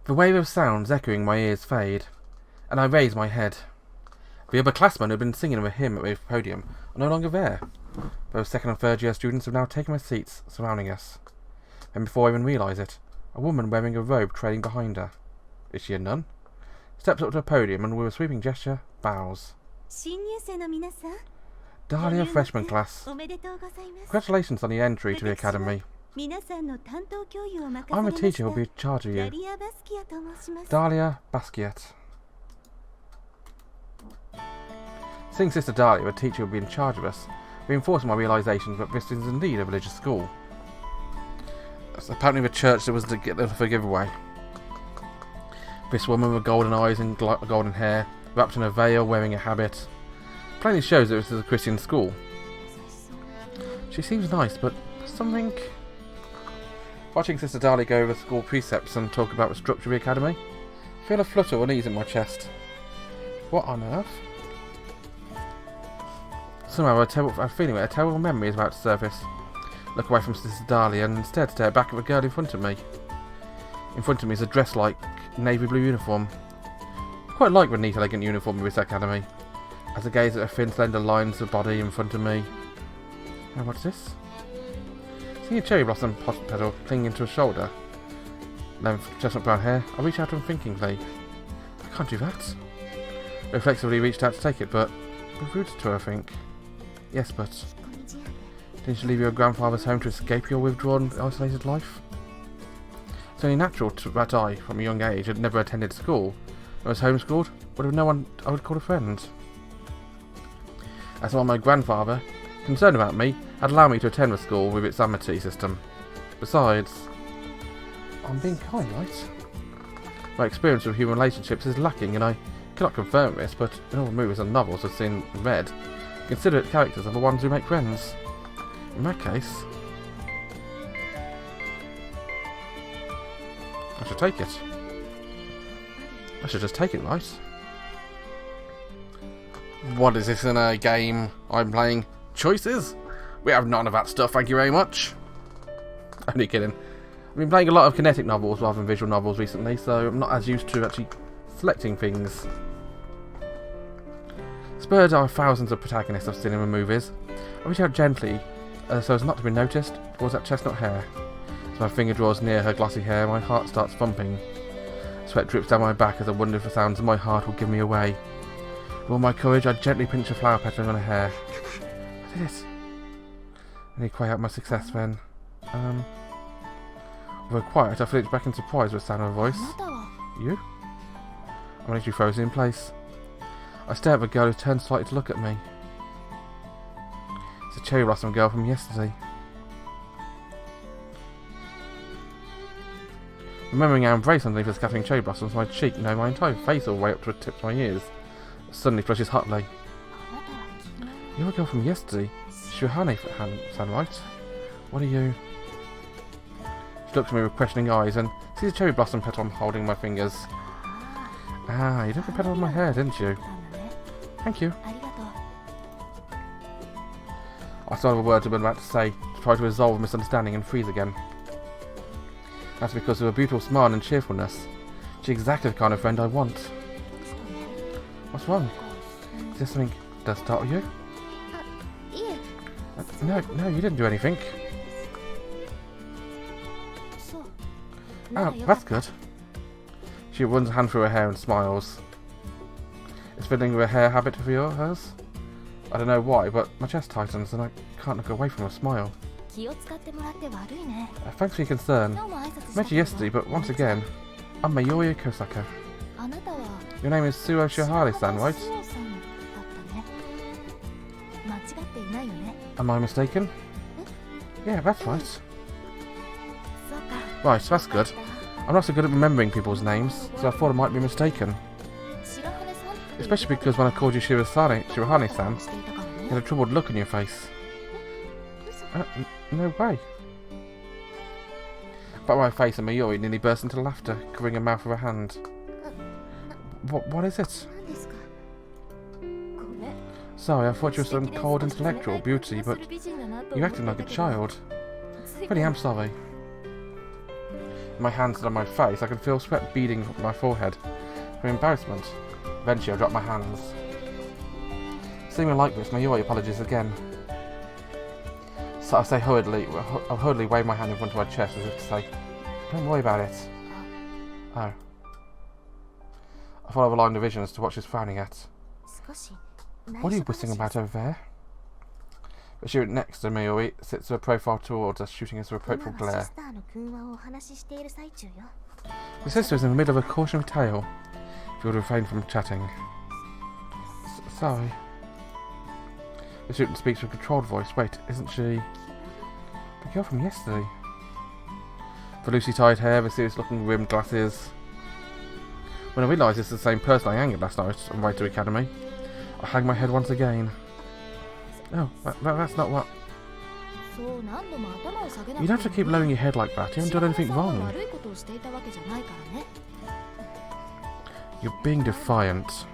The wave of sounds echoing my ears fade, and I raise my head. The other classmen who had been singing with him at the podium are no longer there. Both second and third year students have now taken their seats, surrounding us. And before I even realise it, a woman wearing a robe trailing behind her, is she a nun? Steps up to the podium and with a sweeping gesture, bows. Dahlia freshman class. Congratulations on the entry to the academy. I'm a teacher who will be in charge of you. Dahlia Basquiat. Seeing Sister Dahlia, a teacher who will be in charge of us, reinforcing my realisation that this is indeed a religious school. That's apparently the church that was to get the giveaway. This woman with golden eyes and golden hair, wrapped in a veil, wearing a habit, plainly shows that this is a Christian school. She seems nice, but something... Watching Sister Dahlia go over school precepts and talk about the structure of the academy, I feel a flutter or unease in my chest. What on earth? Somehow I'm feeling that a terrible memory is about to surface. Look away from Sister Dahlia and instead stare back at the girl in front of me. In front of me is a dress-like navy blue uniform. I quite like the neat, elegant uniform of this academy. As I gaze at the thin, slender lines of body in front of me. And what's this? Seeing a cherry blossom petal clinging to a shoulder. Then chestnut brown hair, I reach out unthinkingly. I can't do that. I reflexively reached out to take it, but we're rude to her, I think. Yes, but didn't you leave your grandfather's home to escape your withdrawn, isolated life? It's only natural that I, from a young age, had never attended school. I was homeschooled, would have no one I would call a friend. As well, my grandfather, concerned about me, had allowed me to attend the school with its Amitiė system. Besides, I'm being kind, right? My experience with human relationships is lacking, and I cannot confirm this, but in all the movies and novels I've seen and read, considerate characters are the ones who make friends. In that case, I should take it. I should just take it, right? What is this in a game I'm playing? Choices? We have none of that stuff, thank you very much. Only kidding. I've been playing a lot of kinetic novels rather than visual novels recently, so I'm not as used to actually selecting things. Spurred are thousands of protagonists I've seen in the movies. I reach out gently, so as not to be noticed, towards that chestnut hair. As my finger draws near her glossy hair, my heart starts thumping. Sweat drips down my back as I wonder if the sounds of my heart will give me away. With all my courage, I gently pinch a flower petal on her hair. I did it. I need to cry out my success then. Although quiet, I flinch back in surprise with the sound of her voice. You? I'm literally frozen in place. I stare at the girl who turns slightly to look at me. It's a cherry blossom girl from yesterday. Remembering our embrace underneath the scattering cherry blossoms, my cheek, no, my entire face all the way up to the tips of my ears, suddenly flushes hotly. You're a girl from yesterday. Shirahane, sound right? What are you? She looks at me with questioning eyes and sees a cherry blossom petal I'm holding in my fingers. Ah, you took a petal of my hair, didn't you? Thank you. I started the words I've been about to say to try to resolve a misunderstanding and freeze again. That's because of her beautiful smile and cheerfulness. She's exactly the kind of friend I want. What's wrong? Is there something that does startle you? No, you didn't do anything. Ah, that's good. She runs a hand through her hair and smiles. Is fiddling with her hair habit of hers? I don't know why, but my chest tightens and I can't look away from her smile. Thanks for your concern. I met you yesterday, but once again, I'm Yuri Kosaka. Your name is Suoh Shirahane-san, right? Am I mistaken? Yeah, that's right. Right, that's good. I'm not so good at remembering people's names, so I thought I might be mistaken. Especially because when I called you Shirahane-san, you had a troubled look on your face. No way. But my face and Mayuri nearly burst into laughter, covering her mouth with her hand. What is it? Sorry, I thought you were some cold intellectual beauty, but you acted like a child. Really am sorry. My hands on my face, I can feel sweat beading from my forehead from embarrassment. Eventually, I drop my hands. Seeing me like this, my Yuri apologies again. So I say hurriedly, I hurriedly wave my hand in front of my chest as if to say, "Don't worry about it." Oh. I follow a line of vision as to what she's frowning at. What are you whistling about over there? But she next to me, Yuri sits with her profile towards us, shooting us a reproachful glare. My sister is in the middle of a cautionary tale. If you would refrain from chatting. Sorry. The student speaks with a controlled voice. Wait, isn't she the girl from yesterday? The loosely tied hair, the serious looking rimmed glasses. When I realise it's the same person I angered last night on the way to the academy, I hang my head once again. No, that's not what... You don't have to keep lowering your head like that. You haven't done anything wrong. You're being defiant.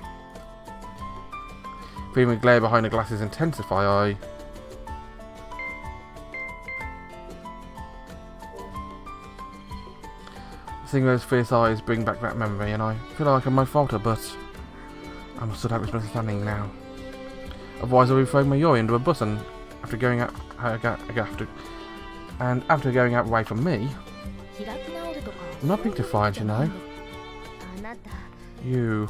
Feeling the glare behind the glasses intensify, seeing those fierce eyes bring back that memory, and I feel like I might falter, but I must have that misunderstanding now. Otherwise, I'll be throwing my Yuri into a bus, and after going out, after going out away from me, I'm not being defiant, you know. You.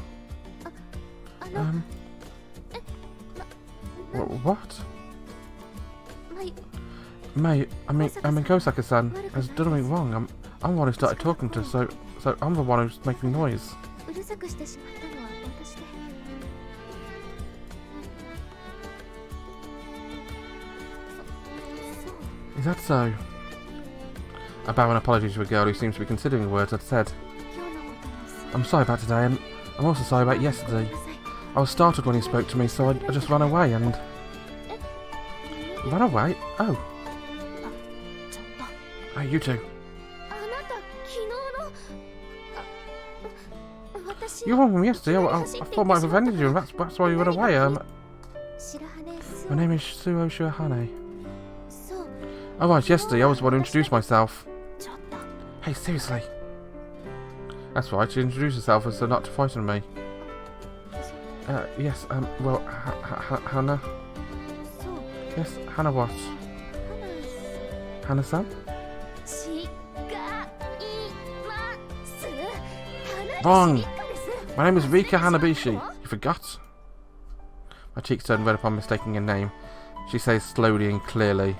What? Mate, I mean Kosaka-san has done something wrong. I'm the one who started talking to her, so I'm the one who's making noise. Is that so? I bow an apology to a girl who seems to be considering the words I'd said. I'm sorry about today, and I'm also sorry about yesterday. I was startled when he spoke to me, so I just ran away and... Ran away? Oh. Hey, you two. You were wrong from yesterday. I thought I might have offended you, and that's why you ran away. My name is Suoh Shirahane. Oh right, yesterday I was the one who introduced myself. Hey, seriously. That's right, she introduced herself as not to frighten me. Yes, well, Hannah? Yes, Hannah what? Hannah-san? Wrong! My name is Rika Hanabishi. You forgot? My cheeks turned red upon mistaking a name. She says slowly and clearly.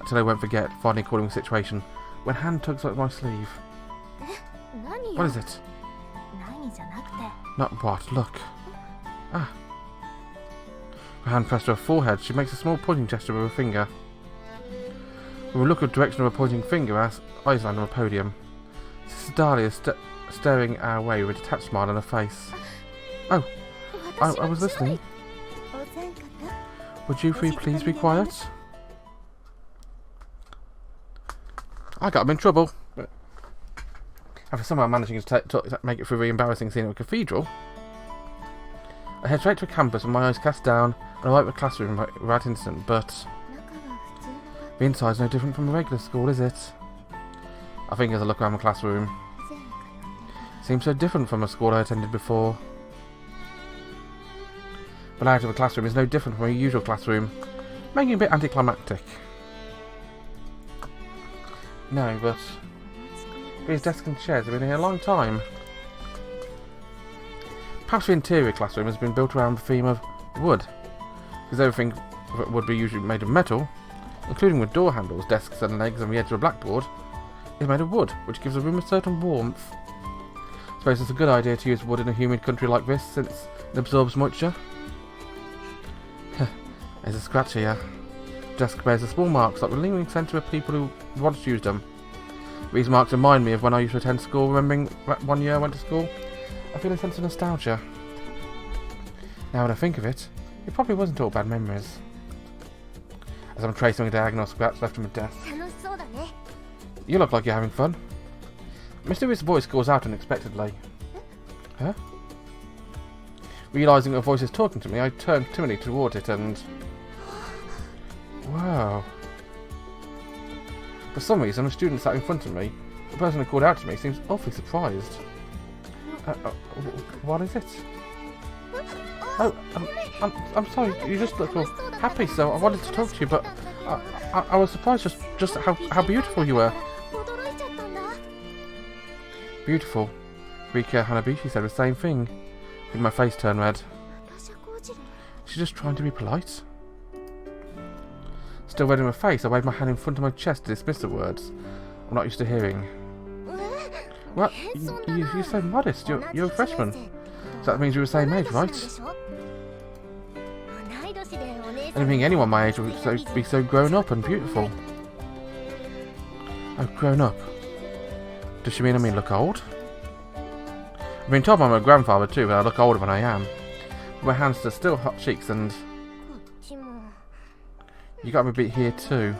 Until I won't forget, finally calling the situation, when hand tugs at my sleeve. What is it? Not what, look. Ah. Her hand pressed to her forehead. She makes a small pointing gesture with her finger. With a look of direction of her pointing finger, our eyes land on the podium. Sister Dahlia is staring our way with a detached smile on her face. Oh, I was listening. Would you three please be quiet? I got him in trouble. But after somehow managing to make it through the embarrassing scene of a cathedral, I head straight to a campus with my eyes cast down and I write the classroom right instant, but the inside's no different from a regular school, is it? I think as I look around the classroom, it seems so different from a school I attended before. The layout of a classroom is no different from a usual classroom, making it a bit anticlimactic. No, but these desks and chairs have been here a long time. Perhaps the interior classroom has been built around the theme of wood, because everything that would be usually made of metal, including the door handles, desks and legs and the edge of a blackboard, is made of wood, which gives the room a certain warmth. I suppose it's a good idea to use wood in a humid country like this, since it absorbs moisture. There's a scratch here. The desk bears a small marks like the lingering scent of people who once used them. These marks remind me of when I used to attend school, remembering that one year I went to school. I feel a sense of nostalgia. Now when I think of it, it probably wasn't all bad memories. As I'm tracing a diagonal scratch left on my desk. You look like you're having fun. A mysterious voice calls out unexpectedly. Huh? Realising a voice is talking to me, I turn timidly toward it and... Wow. For some reason, a student sat in front of me, The person who called out to me seems awfully surprised. What is it? Oh, I'm sorry, you just look all happy, so I wanted to talk to you, but I was surprised just how beautiful you were. Beautiful. Rika Hanabishi said the same thing, with my face turned red. She's just trying to be polite. Still red in my face, I waved my hand in front of my chest to dismiss the words I'm not used to hearing. What? You're so modest. You're a freshman. So that means you're the same age, right? I don't think anyone my age would be so grown up and beautiful. Oh, grown up. Does she mean I look old? I've been told by my grandfather too that I look older than I am. But my hands are still hot cheeks and... You got me beat here too.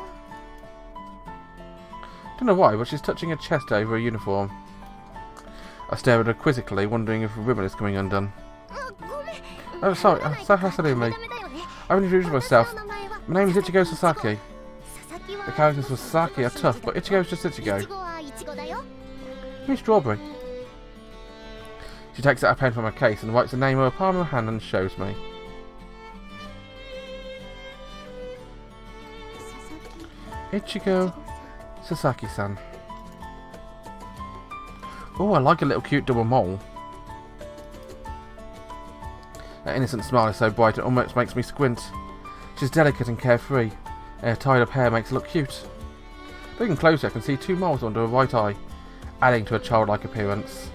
Don't know why, but she's touching her chest over her uniform. I stare at her quizzically, wondering if a ribbon is coming undone. Oh, sorry, so hustling me. I've introduced myself. My name is Ichigo Sasaki. The characters for Sasaki are tough, but Ichigo is just Ichigo. Give me strawberry. She takes out a pen from her case and writes the name of her palm of her hand and shows me. Ichigo Sasaki-san. Oh, I like a little cute double mole. That innocent smile is so bright it almost makes me squint. She's delicate and carefree. Her tied up hair makes her look cute. Looking closer, I can see 2 moles under her right eye, adding to her childlike appearance.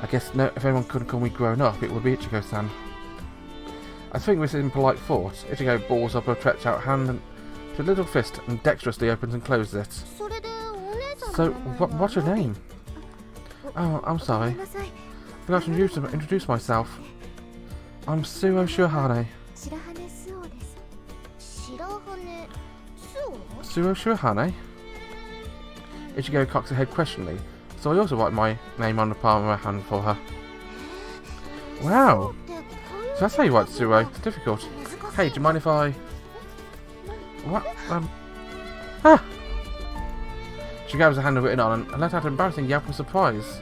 I guess if anyone couldn't call me grown up, it would be Ichigo-san. I think this impolite thought, Ichigo balls up her stretched out hand and to a little fist and dexterously opens and closes it. So, what's your name? Oh, I'm sorry. I forgot to introduce myself. I'm Suoh Shirahane. Suoh Shirahane? Ichigo cocks her head questioningly, so I also write my name on the palm of my hand for her. Wow! So that's how you write Suoh. It's difficult. Hey, do you mind if I... What? Ah! She grabs her hand written on and let out an embarrassing yelp of surprise.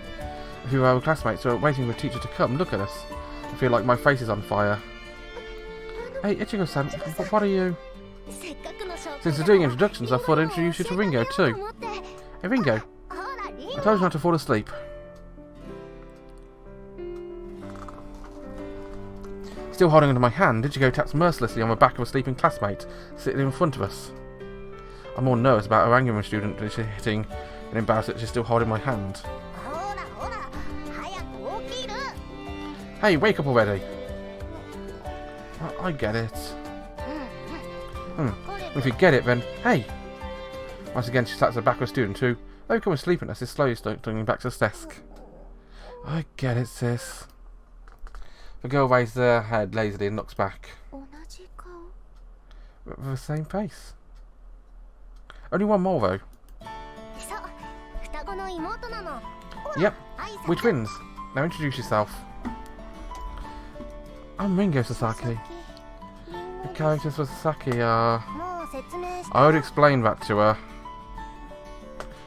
A few of our classmates who are waiting for the teacher to come look at us. I feel like my face is on fire. Hey, Ichigo-san, what are you? Since we're doing introductions, I thought I'd introduce you to Ringo too. Hey, Ringo. I told you not to fall asleep. Still holding onto my hand, Ichigo taps mercilessly on the back of a sleeping classmate sitting in front of us. I'm more nervous about her Angraecum student than she's hitting and embarrassed that she's still holding my hand. Hey, wake up already! I get it. If you get it, then hey! Once again, she taps her back of a student who, though becoming sleeping as is slowly stumbling back to his desk. I get it, sis. The girl raises her head lazily and looks back. With the same face. Only one more though. Yep, we're twins. Now introduce yourself. I'm Ringo Sasaki. The characters for Sasaki are... I would explain that to her.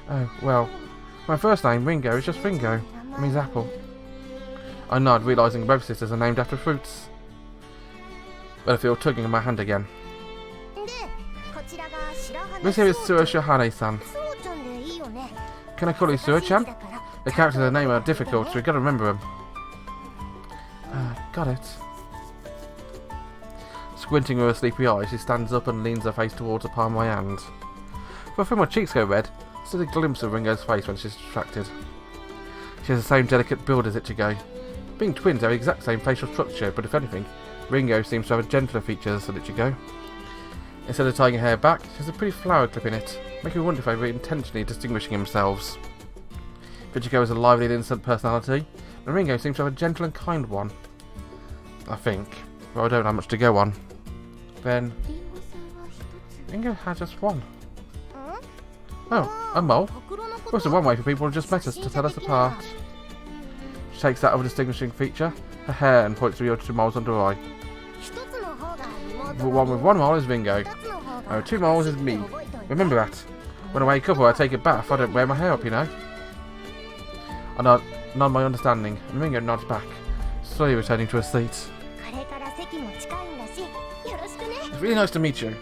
Oh, well, my first name, Ringo, is just Ringo. It means apple. I nod, realising both sisters are named after fruits. But I feel tugging in my hand again. This here is Suoh Shirahane-san. Can I call you Suoh-chan? The characters in the name are difficult, so we've got to remember them. Got it. Squinting with her sleepy eyes, she stands up and leans her face towards the palm of my hand. For I feel my cheeks go red, still a glimpse of Ringo's face when she's distracted. She has the same delicate build as Ichigo. Being twins, they have the exact same facial structure, but if anything, Ringo seems to have gentler features than Ichigo. Instead of tying her hair back, she has a pretty flower clip in it, making me wonder if they were intentionally distinguishing themselves. Ichigo has a lively and innocent personality, and Ringo seems to have a gentle and kind one. I think. Well, I don't have much to go on. Then... Ringo had just one. Oh, a mole? Also one way for people who just met us to tell us apart. She takes that other distinguishing feature, her hair, and points to the other 2 moles under her eye. The one with 1 mole is Ringo. 2 moles is me. Remember that. When I wake up or I take a bath, I don't wear my hair up, you know. I nod my understanding, and Ringo nods back, slowly returning to her seat. It's really nice to meet you.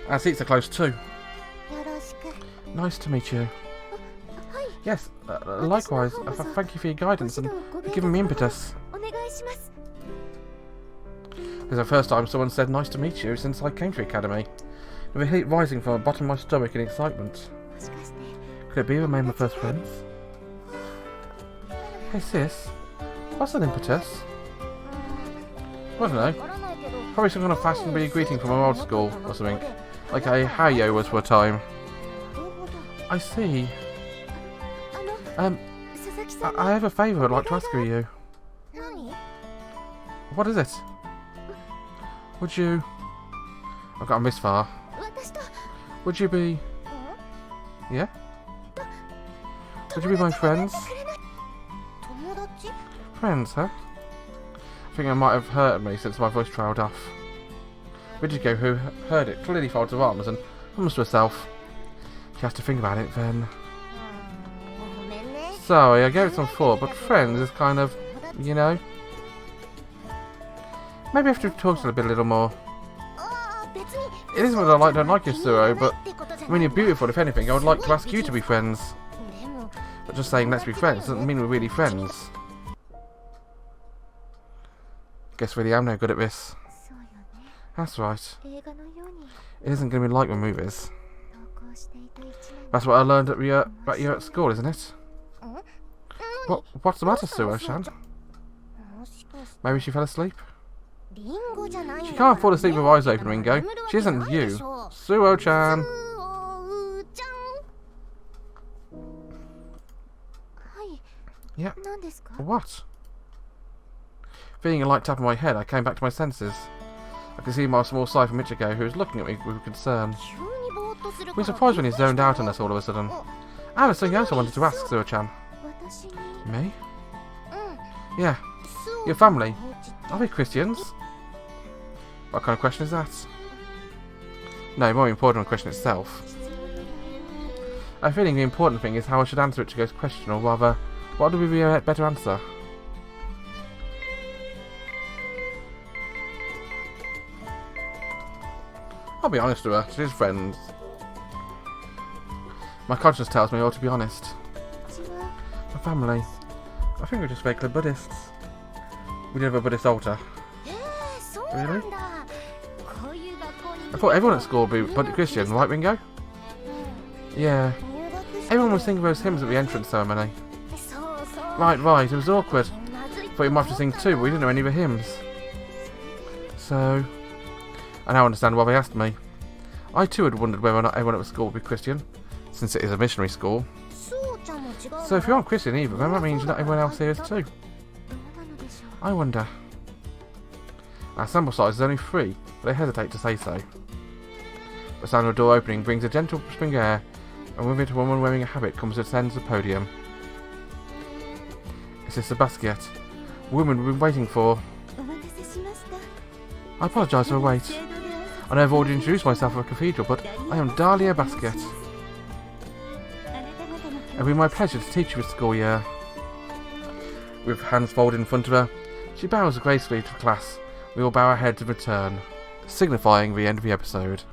Our seats are close too. Nice to meet you. Yes, likewise. Thank you for your guidance and for giving me impetus. This is the first time someone said nice to meet you since I came to the Academy. With the heat rising from the bottom of my stomach in excitement. Could it be we made my first friends? Hey sis, what's an impetus? I don't know. Probably some kind of fashionable greeting from our old school or something. Like a hayo was for a time. I see. I have a favour I'd like to ask of you. What is it? Would you... I've gotten this far. Would you be... Yeah? Would you be my friends? Friends, huh? I think I might have hurt me since my voice trailed off. Ridgigo, who heard it, clearly folds her arms and hums to herself. She has to think about it then. Sorry, I gave it some thought, but friends is kind of, you know... Maybe I have to talk to her a little more. It isn't that I don't like you, Suoh, but I mean you're beautiful. If anything, I would like to ask you to be friends. But just saying let's be friends doesn't mean we're really friends. Guess really I'm no good at this. That's right. It isn't going to be like the movies. That's what I learned about you at school, isn't it? What's the matter, Suoh-chan? Maybe she fell asleep? She can't fall asleep with her eyes open, Ringo. She isn't you. Suoh-chan! Yeah. What? Feeling a light tap on my head, I came back to my senses. I could see my small side from Ichigo, who was looking at me with concern. We were surprised when he zoned out on us all of a sudden. Ah, there's something else I wanted to ask, Suoh-chan. Me? Yeah. Your family. Are they Christians? What kind of question is that? No, more important than the question itself. I'm feeling the important thing is how I should answer Ichigo's question, or rather, what would be a better answer? I'll be honest with her, she's friends. My conscience tells me I ought to be honest. My family. I think we're just regular Buddhists. We do have a Buddhist altar. Really? I thought everyone at school would be Christian, right, Ringo? Yeah. Everyone was singing those hymns at the entrance ceremony. Right, it was awkward. Thought you might have to sing too, but we didn't know any of the hymns. So... I now understand why they asked me. I too had wondered whether or not everyone at the school would be Christian, since it is a missionary school. So if you aren't Christian either, then that means not everyone else here is too. I wonder. Our sample size is only 3, but I hesitate to say so. The sound of a door opening brings a gentle spring air, and with it a woman wearing a habit comes to ascend the podium. It's Sister Basquiat, a woman we've been waiting for. I apologise for the wait. I know I've already introduced myself at the cathedral, but I am Dahlia Basquiat. It will be my pleasure to teach you this school year. With hands folded in front of her, she bows gracefully to the class. We all bow our heads in return, signifying the end of the episode.